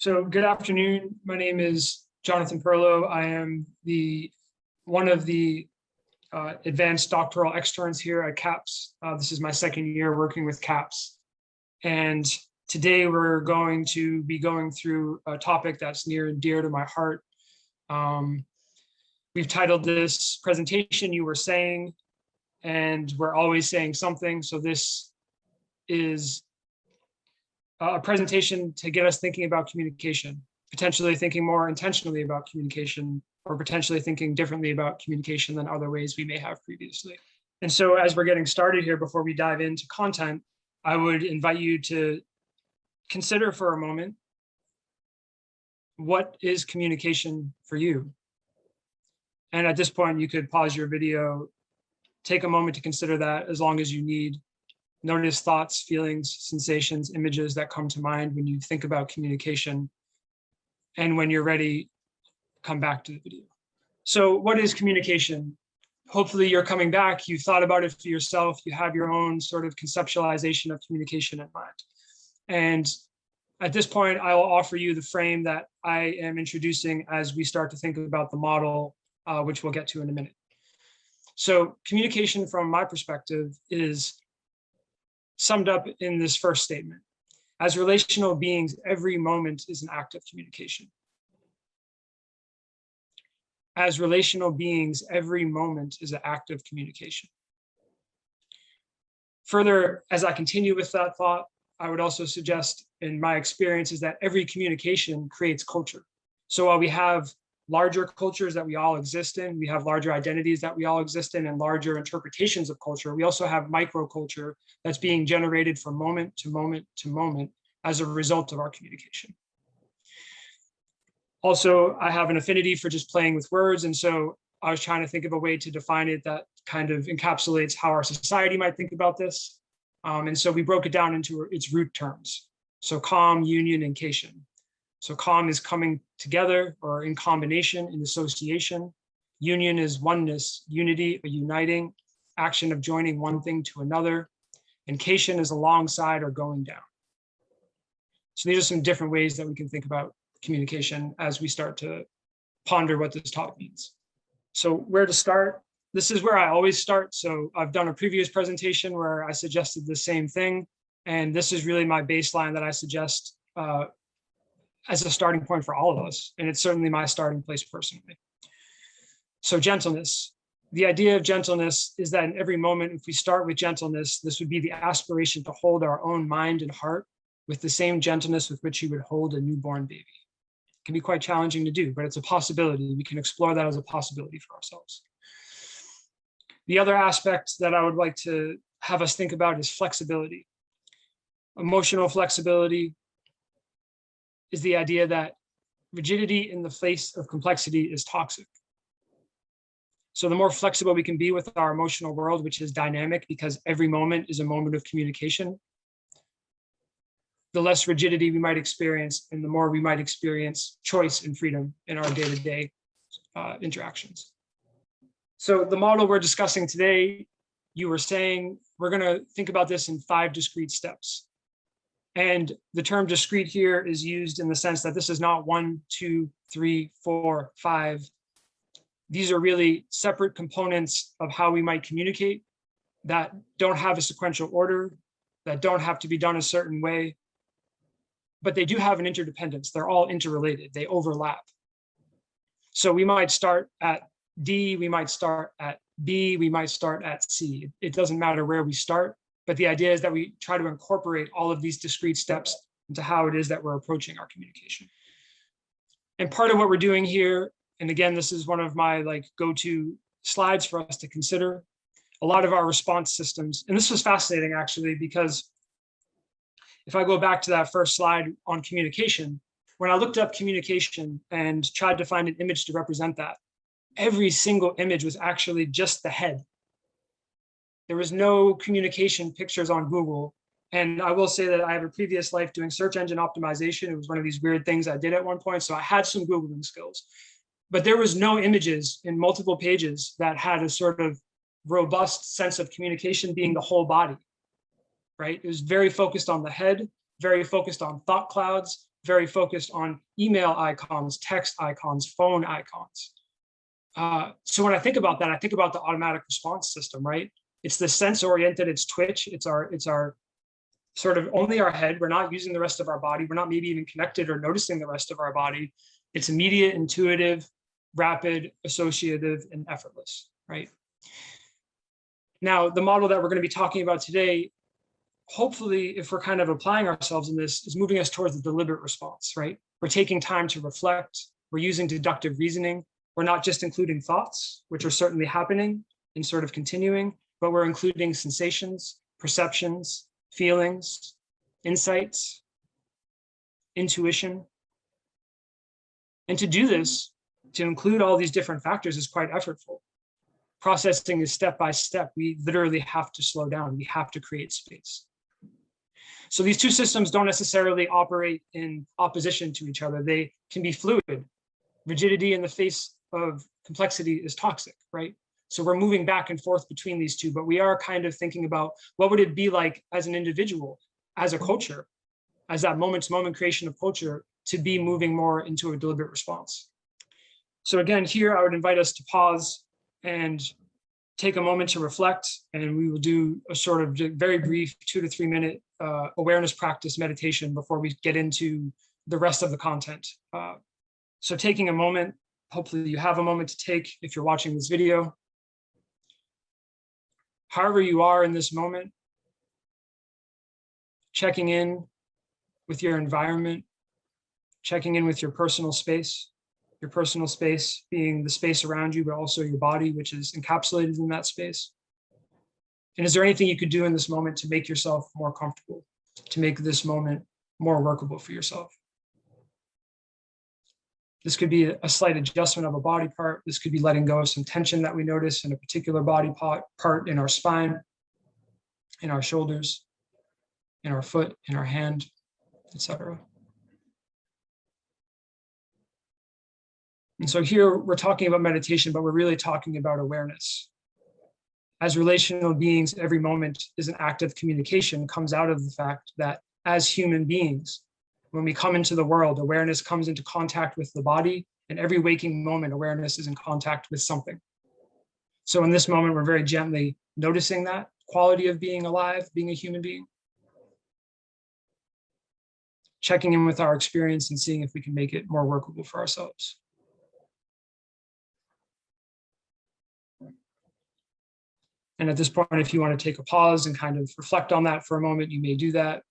So good afternoon. My name is Jonathan Perlow. I am one of the advanced doctoral externs here at CAPS. This is my second year working with CAPS. And today we're going to be going through a topic that's near and dear to my heart. We've titled this presentation, You Were Saying, and we're always saying something. So this is a presentation to get us thinking about communication, potentially thinking more intentionally about communication, or potentially thinking differently about communication than other ways we may have previously. And so as we're getting started here, before we dive into content, I would invite you to consider for a moment, what is communication for you? And at this point, you could pause your video, take a moment to consider that as long as you need. Notice thoughts, feelings, sensations, images that come to mind when you think about communication. And when you're ready, come back to the video. So what is communication? Hopefully you're coming back, you thought about it for yourself, you have your own sort of conceptualization of communication in mind. And at this point, I will offer you the frame that I am introducing as we start to think about the model, which we'll get to in a minute. So communication from my perspective is summed up in this first statement. As relational beings, every moment is an act of communication. As relational beings, every moment is an act of communication. Further, as I continue with that thought, I would also suggest, in my experience, is that every communication creates culture. So while we have larger cultures that we all exist in, we have larger identities that we all exist in, and larger interpretations of culture, we also have microculture that's being generated from moment to moment to moment as a result of our communication. Also, I have an affinity for just playing with words, and so I was trying to think of a way to define it that kind of encapsulates how our society might think about this. And so we broke it down into its root terms. So calm, union, and cation. So calm is coming together or in combination, in association. Union is oneness, unity, a uniting action of joining one thing to another. And cation is alongside or going down. So these are some different ways that we can think about communication as we start to ponder what this topic means. So where to start? This is where I always start. So I've done a previous presentation where I suggested the same thing. And this is really my baseline that I suggest as a starting point for all of us. And it's certainly my starting place personally. So gentleness. The idea of gentleness is that in every moment, if we start with gentleness, this would be the aspiration to hold our own mind and heart with the same gentleness with which you would hold a newborn baby. It can be quite challenging to do, but it's a possibility. We can explore that as a possibility for ourselves. The other aspect that I would like to have us think about is flexibility. Emotional flexibility is the idea that rigidity in the face of complexity is toxic. So the more flexible we can be with our emotional world, which is dynamic because every moment is a moment of communication, the less rigidity we might experience and the more we might experience choice and freedom in our day-to-day interactions. So the model we're discussing today, You Were Saying, we're going to think about this in 5 discrete steps. And the term discrete here is used in the sense that this is not 1, 2, 3, 4, 5. These are really separate components of how we might communicate that don't have a sequential order, that don't have to be done a certain way, but they do have an interdependence. They're all interrelated, they overlap. So we might start at D, we might start at B, we might start at C. It doesn't matter where we start. But the idea is that we try to incorporate all of these discrete steps into how it is that we're approaching our communication. And part of what we're doing here, and again, this is one of my go-to slides for us to consider, a lot of our response systems, and this was fascinating actually, because if I go back to that first slide on communication, when I looked up communication and tried to find an image to represent that, every single image was actually just the head. There was no communication pictures on Google. And I will say that I have a previous life doing search engine optimization. It was one of these weird things I did at one point. So I had some Googling skills, but there was no images in multiple pages that had a sort of robust sense of communication being the whole body, right? It was very focused on the head, very focused on thought clouds, very focused on email icons, text icons, phone icons. So when I think about that, I think about the automatic response system, right? It's the sense oriented, it's twitch, it's our sort of only our head. We're not using the rest of our body. We're not maybe even connected or noticing the rest of our body. It's immediate, intuitive, rapid, associative, and effortless, right? Now, the model that we're going to be talking about today, hopefully, if we're kind of applying ourselves in this, is moving us towards the deliberate response, right? We're taking time to reflect. We're using deductive reasoning. We're not just including thoughts, which are certainly happening and sort of continuing, but we're including sensations, perceptions, feelings, insights, intuition. And to do this, to include all these different factors is quite effortful. Processing is step by step. We literally have to slow down. We have to create space. So these two systems don't necessarily operate in opposition to each other. They can be fluid. Rigidity in the face of complexity is toxic, right? So we're moving back and forth between these two, but we are kind of thinking about what would it be like as an individual, as a culture, as that moment-to-moment creation of culture, to be moving more into a deliberate response. So again, here I would invite us to pause and take a moment to reflect, and we will do a sort of very brief 2 to 3 minute awareness practice meditation before we get into the rest of the content. So taking a moment, hopefully you have a moment to take if you're watching this video. However you are in this moment, checking in with your environment, checking in with your personal space being the space around you, but also your body, which is encapsulated in that space. And is there anything you could do in this moment to make yourself more comfortable, to make this moment more workable for yourself? This could be a slight adjustment of a body part. This could be letting go of some tension that we notice in a particular body part in our spine, in our shoulders, in our foot, in our hand, etc. And so here we're talking about meditation, but we're really talking about awareness. As relational beings, every moment is an act of communication, comes out of the fact that as human beings, when we come into the world, awareness comes into contact with the body, and every waking moment, awareness is in contact with something. So in this moment, we're very gently noticing that quality of being alive, being a human being, checking in with our experience and seeing if we can make it more workable for ourselves. And at this point, if you want to take a pause and kind of reflect on that for a moment, you may do that.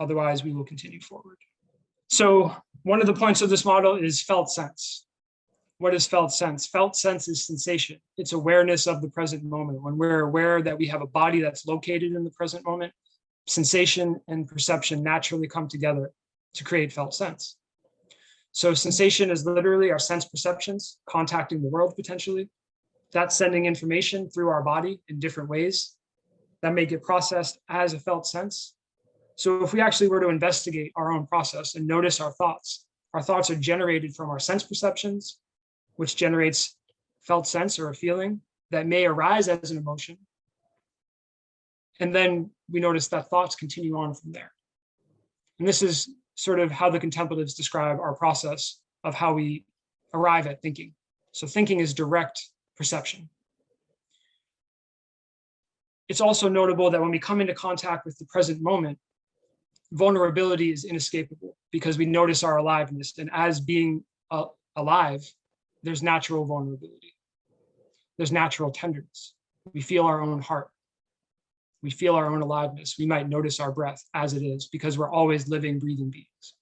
Otherwise, we will continue forward. So one of the points of this model is felt sense. What is felt sense? Felt sense is sensation. It's awareness of the present moment. When we're aware that we have a body that's located in the present moment, sensation and perception naturally come together to create felt sense. So sensation is literally our sense perceptions contacting the world potentially. That's sending information through our body in different ways that may get processed as a felt sense. So if we actually were to investigate our own process and notice our thoughts are generated from our sense perceptions, which generates felt sense or a feeling that may arise as an emotion. And then we notice that thoughts continue on from there. And this is sort of how the contemplatives describe our process of how we arrive at thinking. So thinking is direct perception. It's also notable that when we come into contact with the present moment, vulnerability is inescapable because we notice our aliveness. And as being alive, there's natural vulnerability. There's natural tenderness. We feel our own heart. We feel our own aliveness. We might notice our breath as it is because we're always living, breathing beings.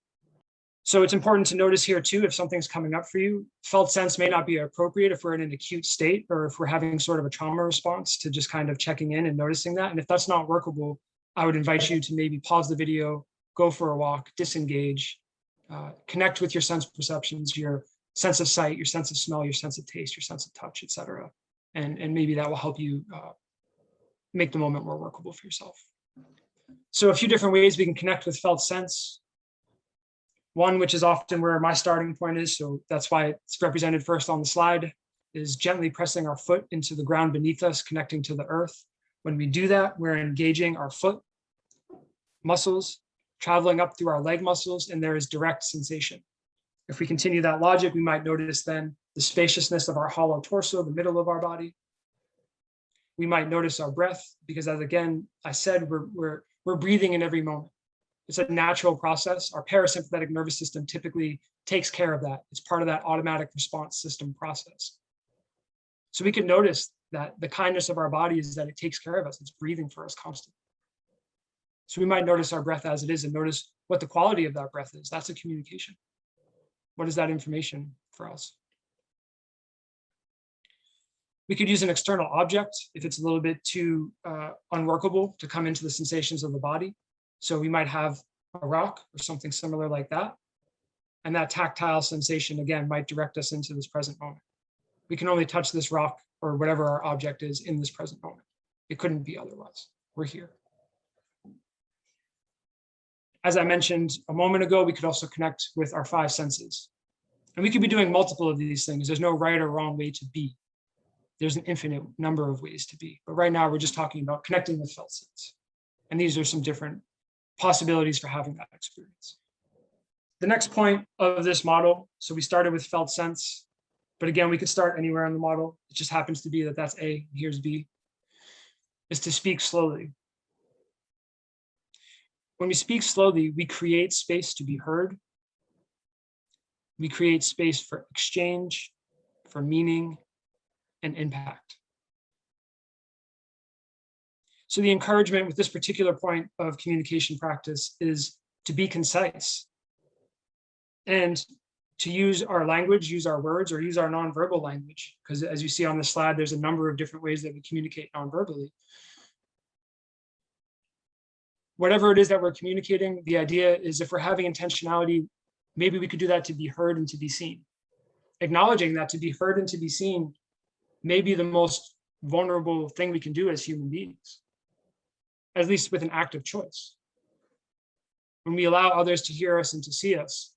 So it's important to notice here too, if something's coming up for you, felt sense may not be appropriate if we're in an acute state or if we're having sort of a trauma response to just kind of checking in and noticing that. And if that's not workable, I would invite you to maybe pause the video, go for a walk, disengage, connect with your sense perceptions, your sense of sight, your sense of smell, your sense of taste, your sense of touch, etc. And maybe that will help you make the moment more workable for yourself. So a few different ways we can connect with felt sense. One, which is often where my starting point is, so that's why it's represented first on the slide, is gently pressing our foot into the ground beneath us, connecting to the earth. When we do that, we're engaging our foot muscles, traveling up through our leg muscles, and there is direct sensation. If we continue that logic, we might notice then the spaciousness of our hollow torso, the middle of our body. We might notice our breath, because as again, I said, we're breathing in every moment. It's a natural process. Our parasympathetic nervous system typically takes care of that. It's part of that automatic response system process. So we can notice that the kindness of our body is that it takes care of us. It's breathing for us constantly. So we might notice our breath as it is and notice what the quality of that breath is. That's a communication. What is that information for us? We could use an external object if it's a little bit too unworkable to come into the sensations of the body. So we might have a rock or something similar like that. And that tactile sensation, again, might direct us into this present moment. We can only touch this rock or whatever our object is in this present moment. It couldn't be otherwise. We're here. As I mentioned a moment ago, we could also connect with our five senses. And we could be doing multiple of these things. There's no right or wrong way to be. There's an infinite number of ways to be. But right now, we're just talking about connecting with felt sense. And these are some different possibilities for having that experience. The next point of this model, so we started with felt sense, but again, we could start anywhere in the model. It just happens to be that that's A, here's B, is to speak slowly. When we speak slowly, we create space to be heard. We create space for exchange, for meaning, and impact. So the encouragement with this particular point of communication practice is to be concise and to use our language, use our words, or use our nonverbal language. Because as you see on the slide, there's a number of different ways that we communicate nonverbally. Whatever it is that we're communicating, the idea is if we're having intentionality, maybe we could do that to be heard and to be seen. Acknowledging that to be heard and to be seen may be the most vulnerable thing we can do as human beings, at least with an active choice. When we allow others to hear us and to see us,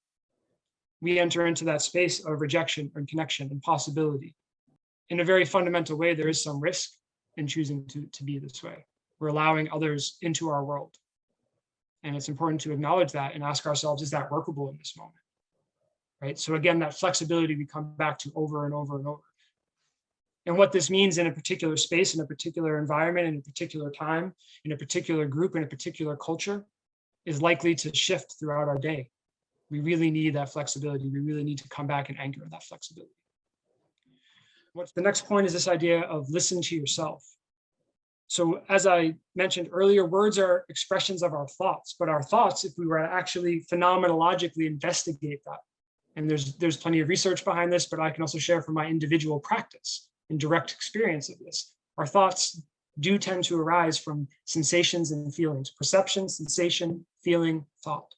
we enter into that space of rejection and connection and possibility. In a very fundamental way, there is some risk in choosing to be this way. We're allowing others into our world. And it's important to acknowledge that and ask ourselves, is that workable in this moment? Right? So again, that flexibility we come back to over and over and over. And what this means in a particular space, in a particular environment, in a particular time, in a particular group, in a particular culture, is likely to shift throughout our day. We really need that flexibility. We really need to come back and anchor that flexibility. What's the next point is this idea of listen to yourself. So as I mentioned earlier, words are expressions of our thoughts, but our thoughts, if we were to actually phenomenologically investigate that, and there's plenty of research behind this, but I can also share from my individual practice and direct experience of this, our thoughts do tend to arise from sensations and feelings, perception, sensation, feeling, thought.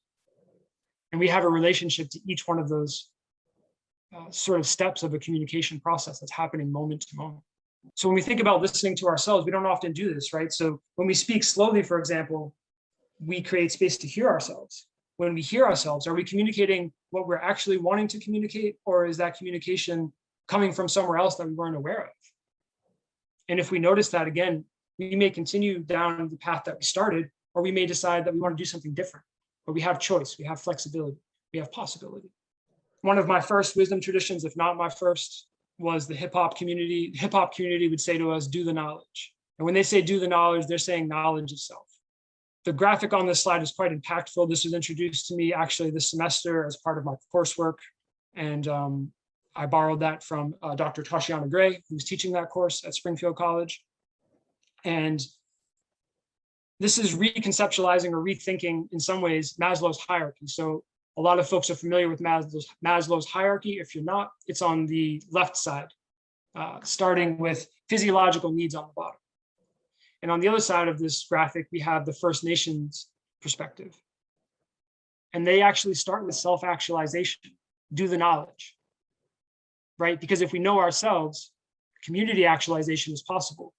And we have a relationship to each one of those sort of steps of a communication process that's happening moment to moment. So when we think about listening to ourselves, we don't often do this, right? So when we speak slowly, for example, we create space to hear ourselves. When we hear ourselves, are we communicating what we're actually wanting to communicate, or is that communication coming from somewhere else that we weren't aware of? And if we notice that, again, we may continue down the path that we started, or we may decide that we want to do something different. But we have choice, we have flexibility, we have possibility. One of my first wisdom traditions, if not my first, was the hip hop community. The hip hop community would say to us, do the knowledge. And when they say do the knowledge, they're saying knowledge itself. The graphic on this slide is quite impactful. This was introduced to me actually this semester as part of my coursework. And I borrowed that from Dr. Tashiana Gray, who was teaching that course at Springfield College. And this is reconceptualizing or rethinking, in some ways, Maslow's hierarchy. So a lot of folks are familiar with Maslow's hierarchy. If you're not, it's on the left side, starting with physiological needs on the bottom. And on the other side of this graphic, we have the First Nations perspective. And they actually start with self-actualization, do the knowledge, right? Because if we know ourselves, community actualization is possible.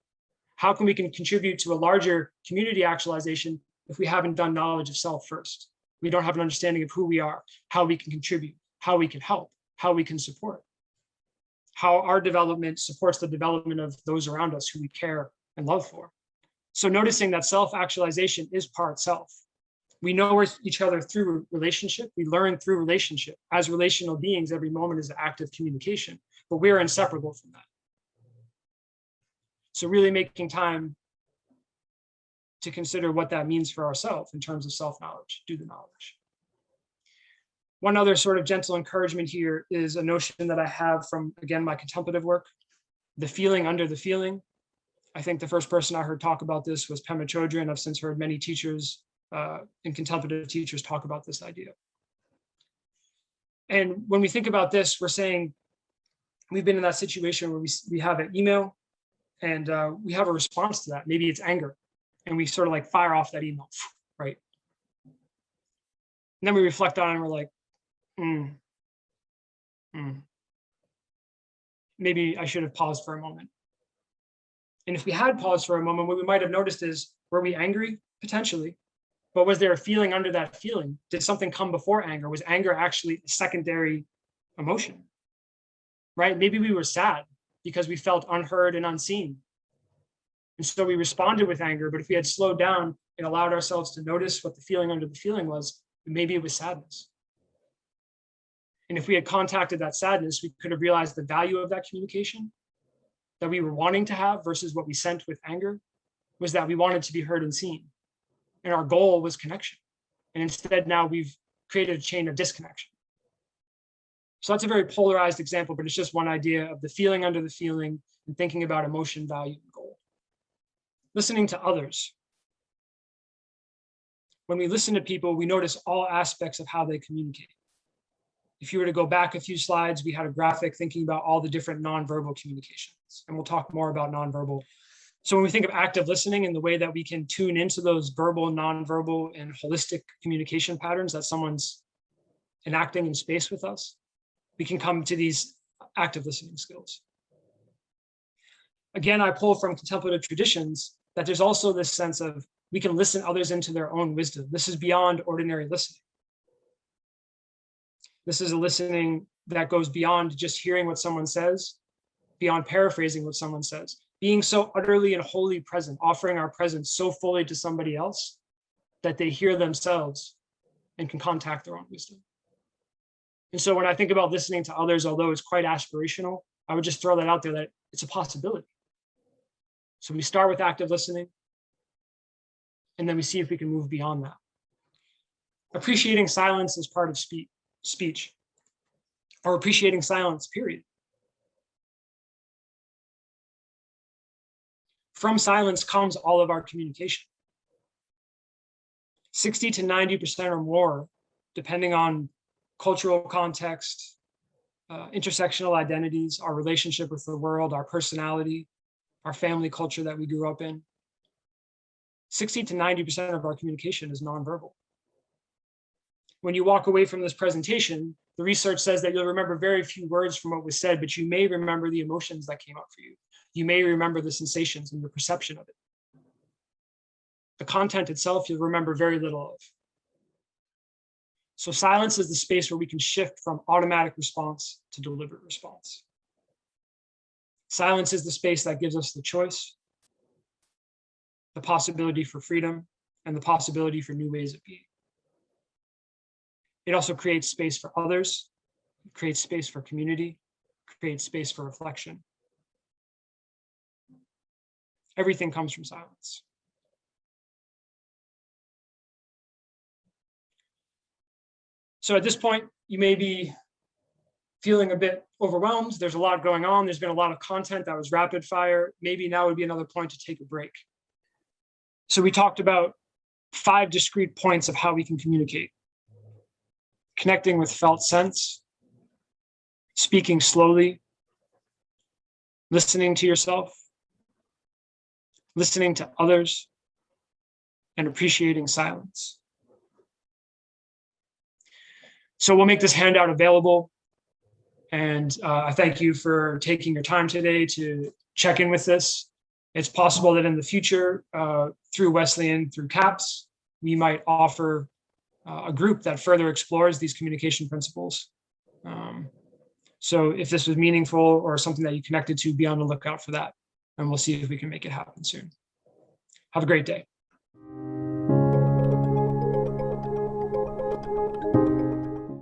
How can we contribute to a larger community actualization if we haven't done knowledge of self first? We don't have an understanding of who we are, how we can contribute, how we can help, how we can support, how our development supports the development of those around us who we care and love for. So noticing that self-actualization is part self. We know each other through relationship. We learn through relationship. As relational beings, every moment is an act of communication, but we're inseparable from that. So really making time to consider what that means for ourselves in terms of self-knowledge, do the knowledge. One other sort of gentle encouragement here is a notion that I have from, again, my contemplative work, the feeling under the feeling. I think the first person I heard talk about this was Pema Chodron. I've since heard many teachers and contemplative teachers talk about this idea. And when we think about this, we're saying we've been in that situation where we have an email and we have a response to that. Maybe it's anger, and we sort of like fire off that email, right? And then we reflect on it and we're like, maybe I should have paused for a moment. And if we had paused for a moment, what we might have noticed is, were we angry? Potentially. But was there a feeling under that feeling? Did something come before anger? Was anger actually a secondary emotion? Right? Maybe we were sad because we felt unheard and unseen. And so we responded with anger. But if we had slowed down and allowed ourselves to notice what the feeling under the feeling was, maybe it was sadness. And if we had contacted that sadness, we could have realized the value of that communication that we were wanting to have versus what we sent with anger was that we wanted to be heard and seen. And our goal was connection. And instead, now we've created a chain of disconnection. So that's a very polarized example, but it's just one idea of the feeling under the feeling and thinking about emotion, value, and goal. Listening to others. When we listen to people, we notice all aspects of how they communicate. If you were to go back a few slides, we had a graphic thinking about all the different nonverbal communications, and we'll talk more about nonverbal. So when we think of active listening and the way that we can tune into those verbal, nonverbal, and holistic communication patterns that someone's enacting in space with us, we can come to these active listening skills. Again, I pull from contemplative traditions that there's also this sense of we can listen others into their own wisdom. This is beyond ordinary listening. This is a listening that goes beyond just hearing what someone says, beyond paraphrasing what someone says, being so utterly and wholly present, offering our presence so fully to somebody else that they hear themselves and can contact their own wisdom. And so when I think about listening to others, although it's quite aspirational, I would just throw that out there that it's a possibility. So we start with active listening, and then we see if we can move beyond that. Appreciating silence is part of speech, or appreciating silence, period. From silence comes all of our communication. 60 to 90% or more, depending on cultural context, intersectional identities, our relationship with the world, our personality, our family culture that we grew up in. 60 to 90% of our communication is nonverbal. When you walk away from this presentation, the research says that you'll remember very few words from what was said, but you may remember the emotions that came up for you. You may remember the sensations and your perception of it. The content itself, you'll remember very little of. So silence is the space where we can shift from automatic response to deliberate response. Silence is the space that gives us the choice, the possibility for freedom, and the possibility for new ways of being. It also creates space for others, creates space for community, creates space for reflection. Everything comes from silence. So at this point, you may be feeling a bit overwhelmed. There's a lot going on. There's been a lot of content that was rapid fire. Maybe now would be another point to take a break. So we talked about 5 discrete points of how we can communicate. Connecting with felt sense, speaking slowly, listening to yourself, listening to others, and appreciating silence. So we'll make this handout available. And I thank you for taking your time today to check in with this. It's possible that in the future, through Wesleyan, through CAPS, we might offer a group that further explores these communication principles. So if this was meaningful or something that you connected to, be on the lookout for that. And we'll see if we can make it happen soon. Have a great day.